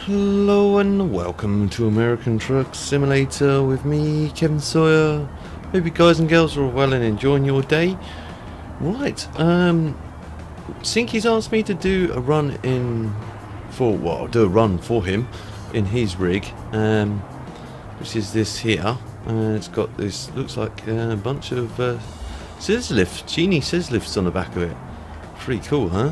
Hello and welcome to American Truck Simulator with me, Kevin Sawyer. Hope you guys and girls are all well and enjoying your day. Right, Sinky's asked me to do a run do a run for him in his rig, which is this here. It's got this, looks like a bunch of scissor lifts, genie scissor lifts on the back of it. Pretty cool, huh?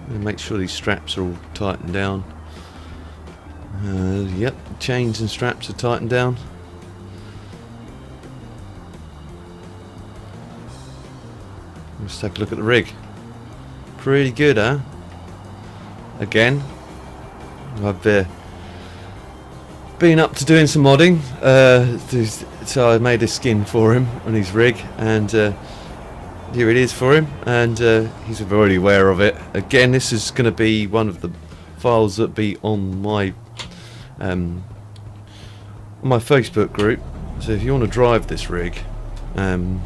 Make sure these straps are all tightened down. Yep, chains and straps are tightened down. Let's take a look at the rig. Pretty good, huh? Again, I've been up to doing some modding. So I made a skin for him on his rig, and here it is for him, and he's already aware of it. Again, this is going to be one of the files that be on my Facebook group. So if you want to drive this rig, you're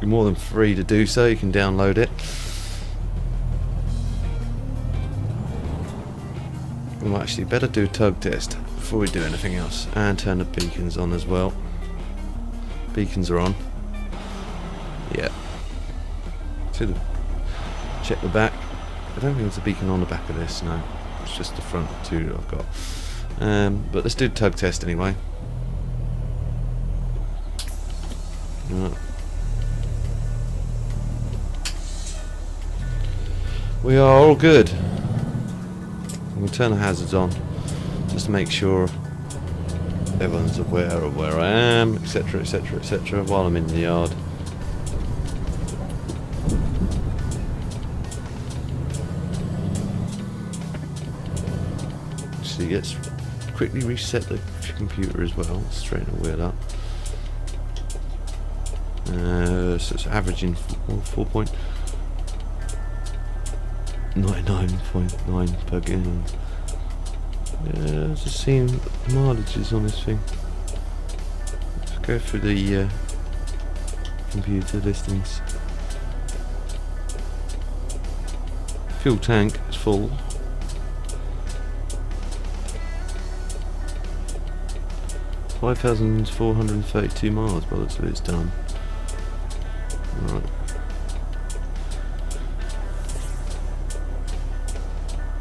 more than free to do so. You can download it. We might actually better do a tug test before we do anything else, and turn the beacons on as well. Beacons are on. Yeah. Check the back. I don't think there's a beacon on the back of this, no. It's just the front two that I've got. But let's do the tug test anyway. Right. We are all good. We'll turn the hazards on just to make sure everyone's aware of where I am, etc, etc, etc, while I'm in the yard. Let's quickly reset the computer as well, straighten the wheel up. So it's averaging 4.99.9 per gallon. Yeah, I've just seen mileages on this thing. Let's go through the computer listings. Fuel tank is full. 5,432 miles by the looks of it, it's done. Right.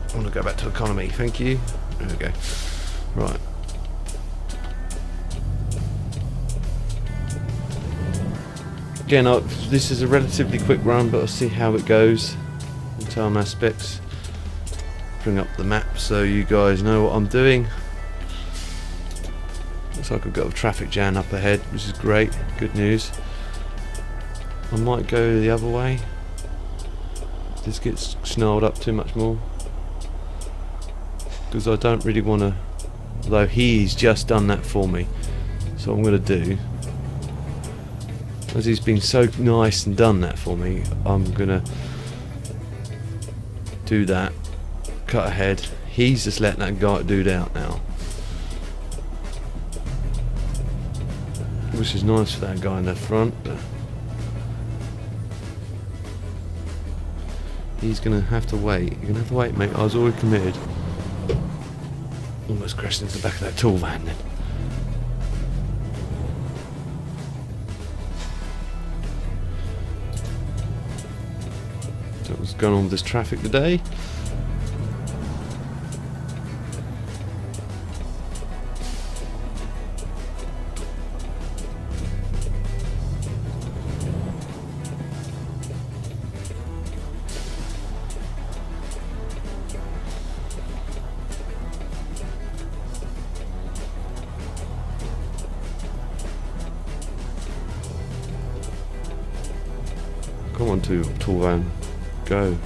I want to go back to economy, thank you. There we go. Right. Again, this is a relatively quick run, but I'll see how it goes in time aspects. Bring up the map so you guys know what I'm doing. Looks like I've got a traffic jam up ahead, which is great, good news. I might go the other way. This gets snarled up too much more. Because I don't really want to, although he's just done that for me. So what I'm going to do, as he's been so nice and done that for me, I'm going to do that, cut ahead. He's just letting that guy dude out now. Which is nice for that guy in the front, but he's gonna have to wait. You're gonna have to wait, mate. I was already committed. Almost crashed into the back of that tool van then. So what's going on with this traffic today? Come on, tool van, go.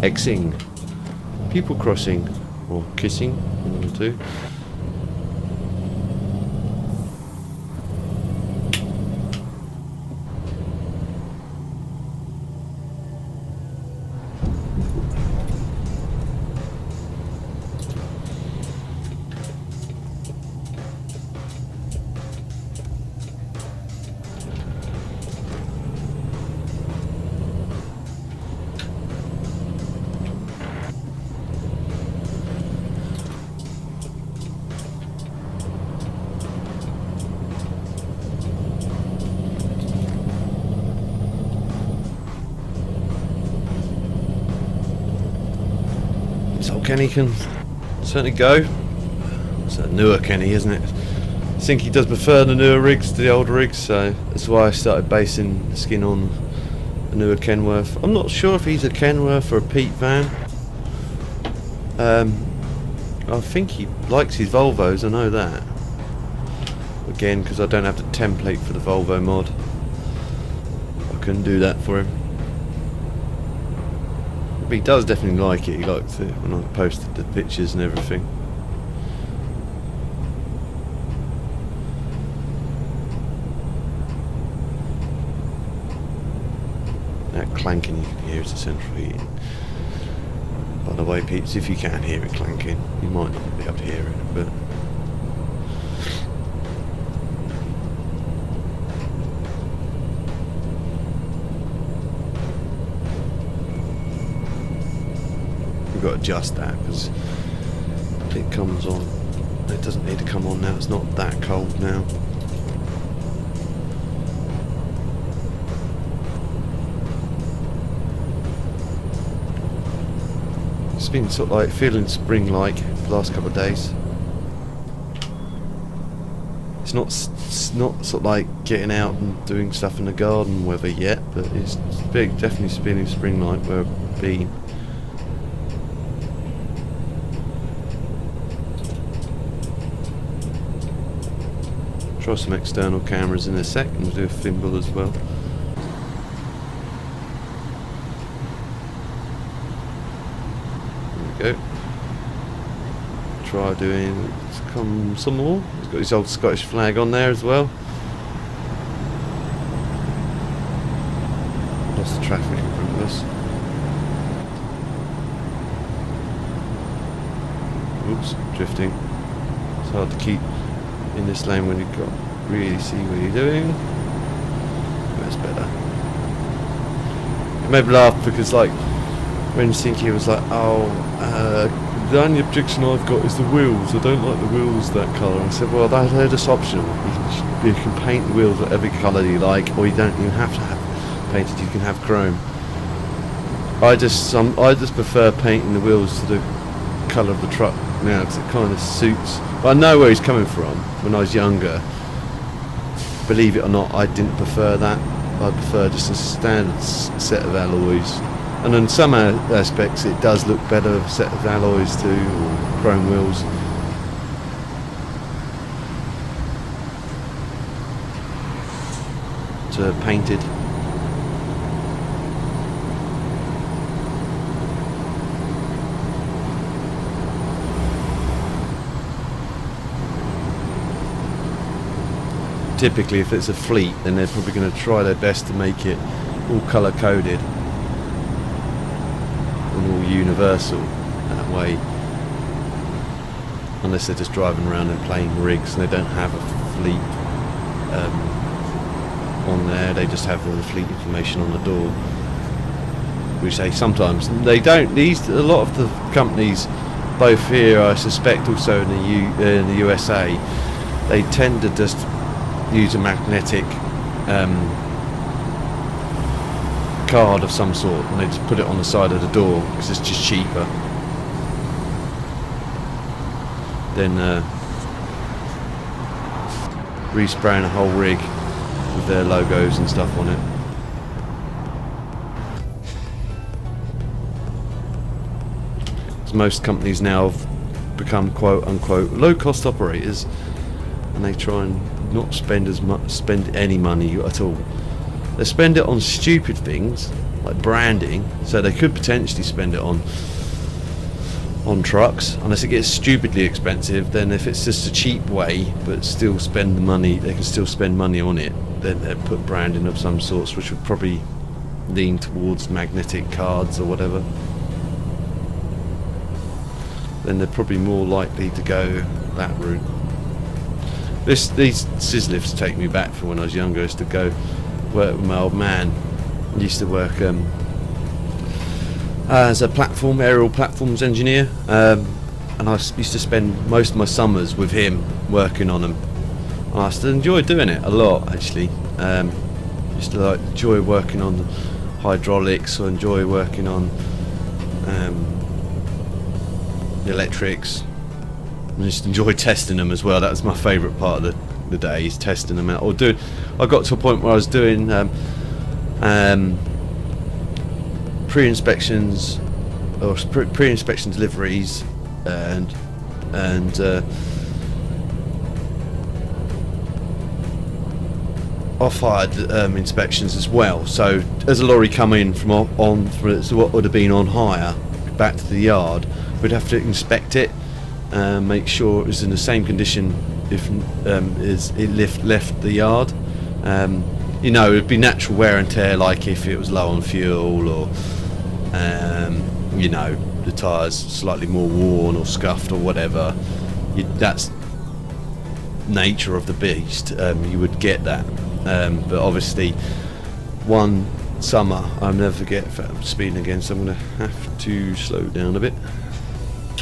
Xing, people crossing, or kissing, one or two. So Kenny can certainly go. It's a newer Kenny, isn't it? Sinky does prefer the newer rigs to the older rigs, so that's why I started basing the skin on the newer Kenworth. I'm not sure if he's a Kenworth or a Pete van. I think he likes his Volvos, I know that. Again, because I don't have the template for the Volvo mod, I couldn't do that for him. But he does definitely like it, he liked it when I posted the pictures and everything. That clanking you can hear is the central heating. By the way, peeps, if you can hear it clanking, you might not be able to hear it, but you've got to adjust that because it comes on. It doesn't need to come on now, it's not that cold now. It's been sort of like feeling spring-like the last couple of days. It's not sort of like getting out and doing stuff in the garden weather yet, but it's big, definitely feeling spring-like where I've been. Try some external cameras in a sec and do a thimble as well. Go. Try doing some more. He's got his old Scottish flag on there as well. Lost the traffic in front of us. Oops, drifting. It's hard to keep in this lane when you can't really see what you're doing. That's better. It made me laugh because, like, when Sinky was like, the only objection I've got is the wheels. I don't like the wheels that colour. I said, well, they're just optional. You can paint the wheels whatever colour you like, or you don't even have to have painted. You can have chrome. I just prefer painting the wheels to the colour of the truck now because it kind of suits. But I know where he's coming from. When I was younger, believe it or not, I didn't prefer that. I prefer just a standard set of alloys. And in some aspects it does look better, a set of alloys too, or chrome wheels. To painted. Typically if it's a fleet, then they're probably going to try their best to make it all colour coded. All universal that way, unless they're just driving around in plain rigs and they don't have a fleet on there. They just have the fleet information on the door, which they sometimes they don't. A lot of the companies, both here, I suspect, also in the USA, they tend to just use a magnetic card of some sort, and they just put it on the side of the door because it's just cheaper than respraying a whole rig with their logos and stuff on it. So most companies now have become quote unquote low cost operators, and they try and not spend any money at all. They spend it on stupid things like branding, so they could potentially spend it on trucks, unless it gets stupidly expensive. Then if it's just a cheap way but still spend the money, they can still spend money on it, then they put branding of some sorts, which would probably lean towards magnetic cards or whatever. Then they're probably more likely to go that route. These scissor take me back from when I was younger. I used to go work with my old man. I used to work as a aerial platforms engineer, and I used to spend most of my summers with him working on them. And I still enjoy doing it a lot, actually. Used to enjoy working on hydraulics, or enjoy working on the electrics. I just enjoy testing them as well. That was my favourite part of the day, is testing them out. I got to a point where I was doing pre-inspections or pre-inspection deliveries and off-hired inspections as well. So as a lorry come in from what would have been on hire back to the yard, we'd have to inspect it, make sure it was in the same condition if as it left the yard. It'd be natural wear and tear, like if it was low on fuel, or the tyres slightly more worn or scuffed or whatever. That's nature of the beast. You would get that. But obviously, one summer, I'll never forget, if I'm speeding again, so I'm going to have to slow down a bit.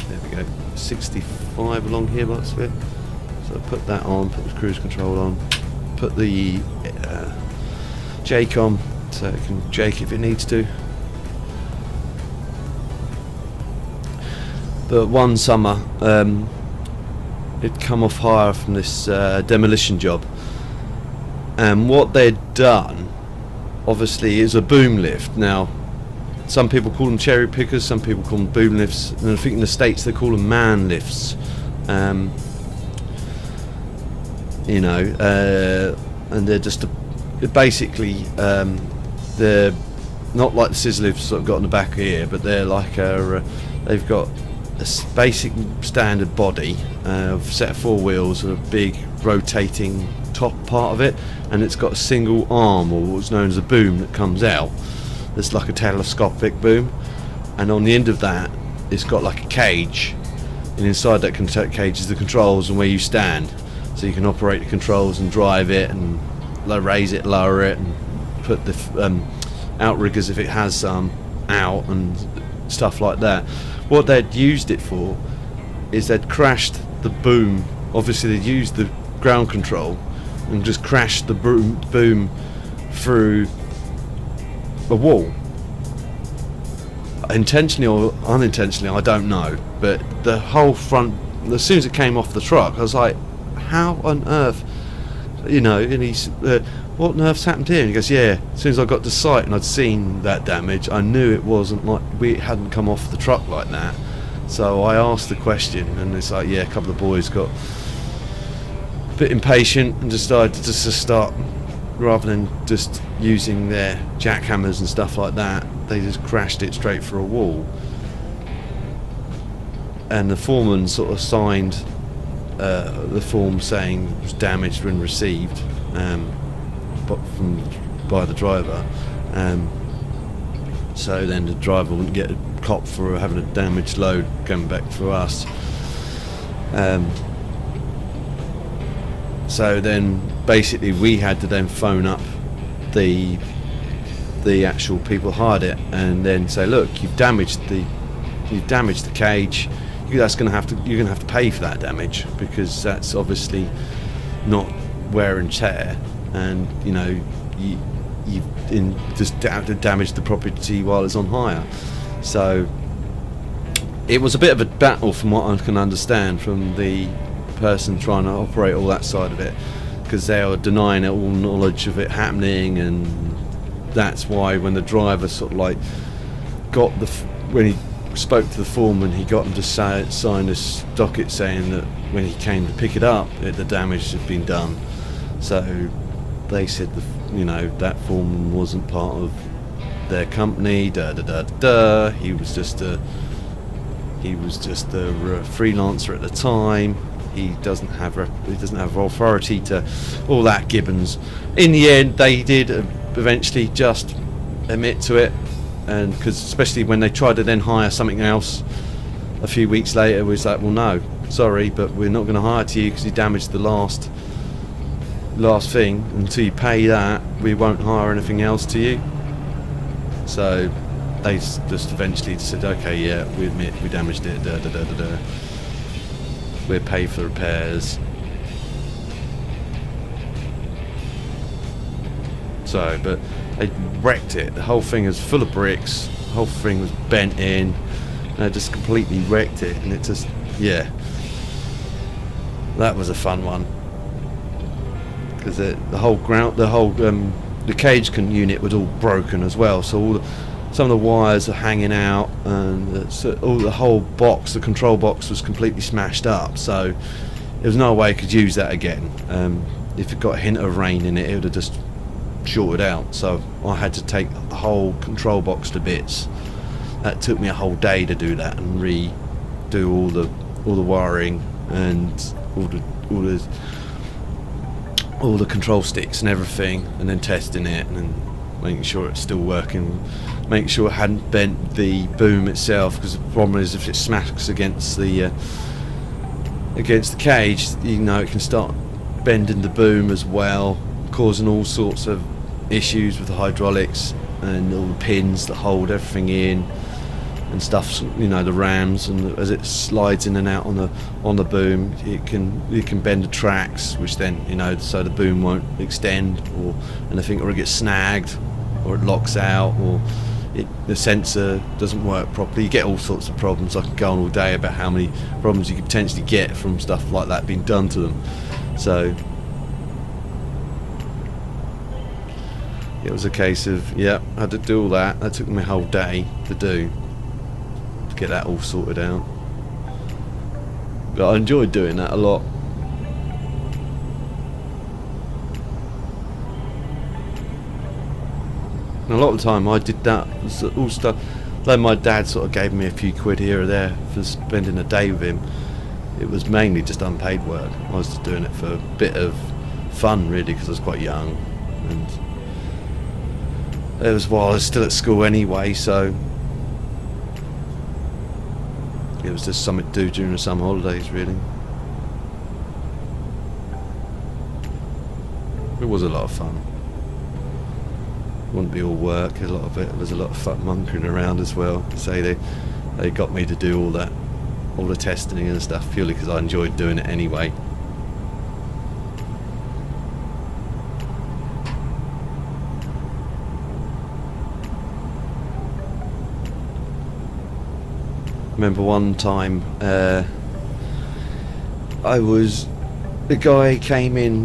There we go, 65 along here, lots of it. So put that on, put the cruise control on, put the jake on, so it can jake if it needs to. But one summer, it'd come off hire from this demolition job. And what they'd done, obviously, is a boom lift. Now, some people call them cherry pickers, some people call them boom lifts, and I think in the States they call them man lifts. And they're just basically they're not like the scissor lifts that I've got in the back here, but they're like they've got a basic standard body, set of four wheels and a big rotating top part of it, and it's got a single arm, or what's known as a boom, that comes out. It's like a telescopic boom, and on the end of that it's got like a cage, and inside that cage is the controls and where you stand, so you can operate the controls and drive it and raise it, lower it, and put the outriggers, if it has some, out and stuff like that. What they'd used it for is they'd crashed the boom. Obviously they'd used the ground control and just crashed the boom through a wall, intentionally or unintentionally, I don't know, but the whole front, as soon as it came off the truck, I was like, how on earth, and he's what on earth's happened here? And he goes, yeah, as soon as I got to site and I'd seen that damage, I knew it wasn't like, we hadn't come off the truck like that. So I asked the question, and it's like, yeah, a couple of boys got a bit impatient and decided to just start, rather than just using their jackhammers and stuff like that, they just crashed it straight through a wall. And the foreman sort of signed the form saying it was damaged when received by the driver. So then the driver wouldn't get a cop for having a damaged load coming back for us. So then basically we had to then phone up the actual people who hired it and then say, look, you've damaged the cage. You're going to have to pay for that damage, because that's obviously not wear and tear, and you've just damaged the property while it's on hire. So it was a bit of a battle, from what I can understand, from the person trying to operate all that side of it, because they were denying all knowledge of it happening. And that's why when the driver sort of like when he spoke to the foreman, he got him to sign this docket saying that when he came to pick it up, the damage had been done. So they said that foreman wasn't part of their company. He was just a freelancer at the time. He doesn't have authority to all that gibbons. In the end, they did eventually just admit to it, and because especially when they tried to then hire something else a few weeks later, it was like, well, no, sorry, but we're not going to hire to you because you damaged the last thing. Until you pay that, we won't hire anything else to you. So they just eventually said, okay, yeah, we admit we damaged it, we'll pay for the repairs. So, but they wrecked it. The whole thing is full of bricks. The whole thing was bent in. And I just completely wrecked it, and it just, yeah, that was a fun one. Because the whole ground, the cage unit was all broken as well. So some of the wires are hanging out, and so the whole box, the control box, was completely smashed up. So there was no way I could use that again. If it got a hint of rain in it, it would have just shorted out. So I had to take the whole control box to bits. That took me a whole day to do that and redo all the wiring and all the control sticks and everything, and then testing it and then making sure it's still working, making sure it hadn't bent the boom itself, because the problem is if it smacks against the cage, you know, it can start bending the boom as well, causing all sorts of issues with the hydraulics and all the pins that hold everything in and stuff, you know, the rams, and as it slides in and out on the boom, it can bend the tracks, which then, you know, so the boom won't extend or anything, or it gets snagged, or it locks out, or the sensor doesn't work properly. You get all sorts of problems. I could go on all day about how many problems you could potentially get from stuff like that being done to them. So it was a case of, yeah, I had to do all that. That took me a whole day to do, to get that all sorted out. But I enjoyed doing that a lot. And a lot of the time I did that all stuff. Though my dad sort of gave me a few quid here or there for spending a day with him, it was mainly just unpaid work. I was just doing it for a bit of fun, really, because I was quite young, and it was while I was still at school anyway, so it was just something to do during the summer holidays, really. It was a lot of fun. It wouldn't be all work. A lot of it was a lot of fun monkering around as well. Say they got me to do all the testing and stuff purely because I enjoyed doing it anyway. Remember one time the guy came in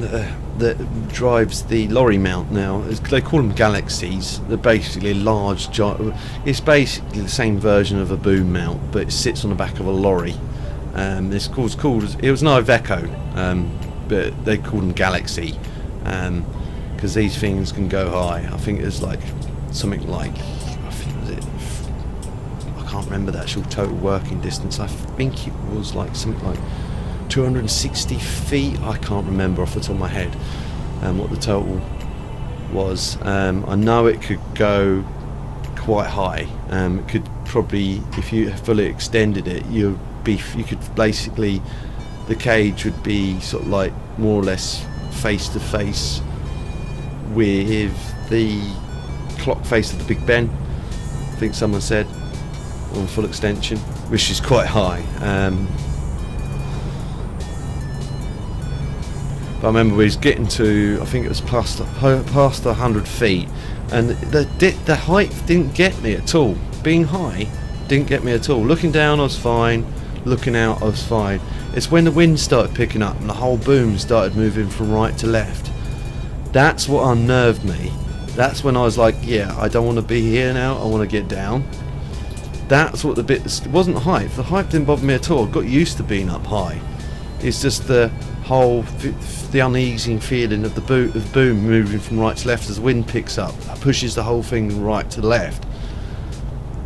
that drives the lorry mount now. They call them Galaxies. They're basically large, it's basically the same version of a boom mount, but it sits on the back of a lorry. It's called it was an Iveco, but they call them Galaxy, because these things can go high. I think it's like something like, I can't remember the actual total working distance. I think it was like something like 260 feet. I can't remember off the top of my head what the total was. I know it could go quite high. It could probably, if you fully extended it, you could basically, the cage would be sort of like more or less face to face with the clock face of the Big Ben, I think someone said, on full extension, which is quite high. But I remember we was getting to, I think it was past 100 feet, and the height didn't get me at all. Being high didn't get me at all. Looking down I was fine, looking out I was fine. It's when the wind started picking up and the whole boom started moving from right to left. That's what unnerved me. That's when I was like, yeah, I don't want to be here now, I want to get down. That's what it wasn't height. The height didn't bother me at all. I got used to being up high. It's just the whole, the uneasy feeling of the boom moving from right to left as the wind picks up, pushes the whole thing right to the left.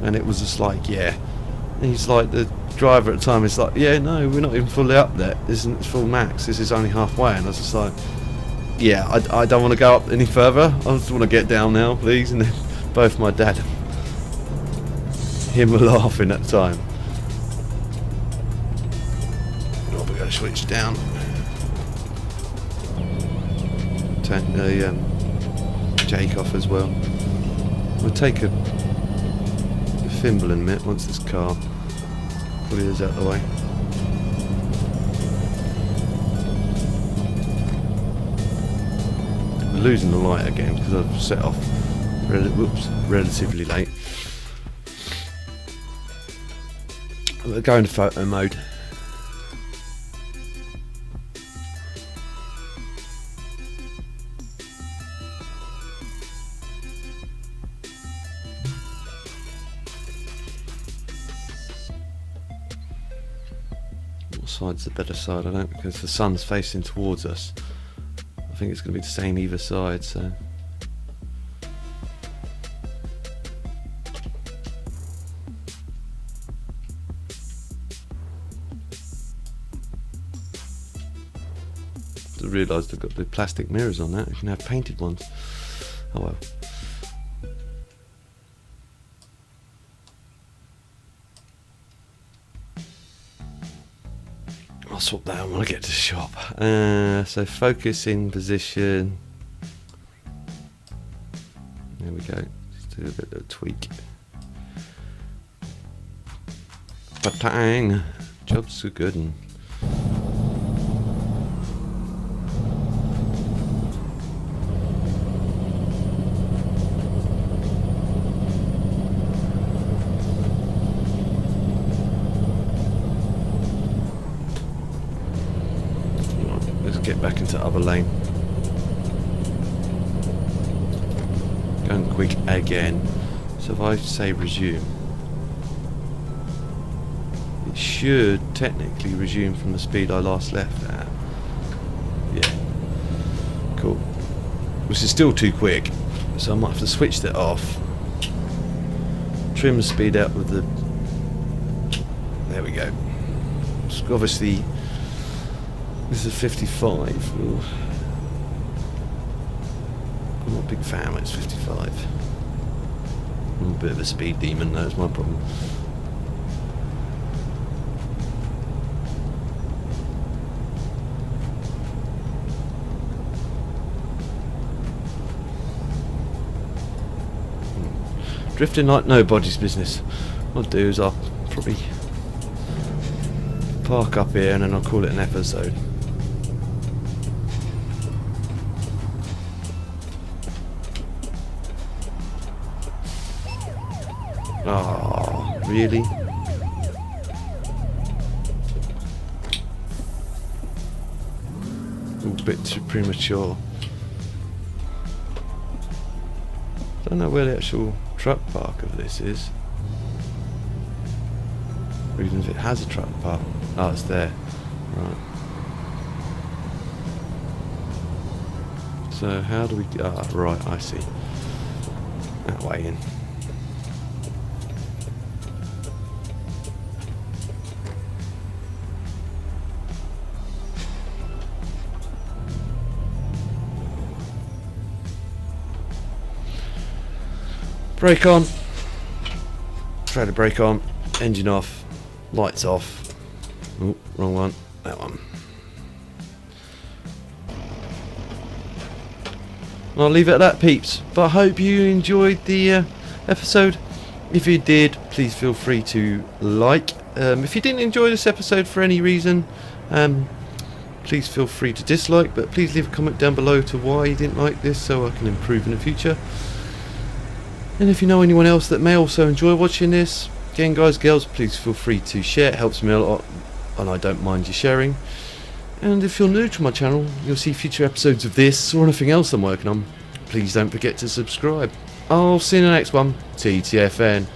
And it was just like, yeah. And he's like, the driver at the time is like, yeah, no, we're not even fully up there. This isn't full max. This is only halfway. And I was just like, yeah, I don't want to go up any further. I just want to get down now, please. And then both my dad and him were laughing at the time. Oh, we got to switch down. Turn the Jake off as well. We'll take a thimble in a minute once this car probably is out of the way. We're losing the light again because I've set off relatively late. We'll go into photo mode. What side's the better side? I don't, because the sun's facing towards us. I think it's going to be the same either side, so. I realised I've got the plastic mirrors on that. You can have painted ones. Oh well. I'll swap that out when I get to the shop. So focus in position. There we go. Just do a bit of a tweak. Batang! Job's so good. And get back into other lane. Going quick again. So if I say resume, it should technically resume from the speed I last left at. Yeah. Cool. Which is still too quick, so I might have to switch that off. Trim the speed out with the. There we go. So obviously. This is 55. Ooh. I'm not a big fan when it's 55. I'm a bit of a speed demon, that's my problem. Drifting like nobody's business. What I'll do is I'll probably park up here and then I'll call it an episode. Oh, really? A bit too premature. Don't know where the actual truck park of this is. Or even if it has a truck park. Oh, it's there. Right. So how do we... Ah, right, I see. That way in. Brake on. Try to brake on. Engine off. Lights off. Oh, wrong one. That one. I'll leave it at that, peeps. But I hope you enjoyed the episode. If you did, please feel free to like. If you didn't enjoy this episode for any reason, please feel free to dislike. But please leave a comment down below to why you didn't like this, so I can improve in the future. And if you know anyone else that may also enjoy watching this, again guys, girls, please feel free to share. It helps me a lot and I don't mind you sharing. And if you're new to my channel, you'll see future episodes of this or anything else I'm working on. Please don't forget to subscribe. I'll see you in the next one. TTFN.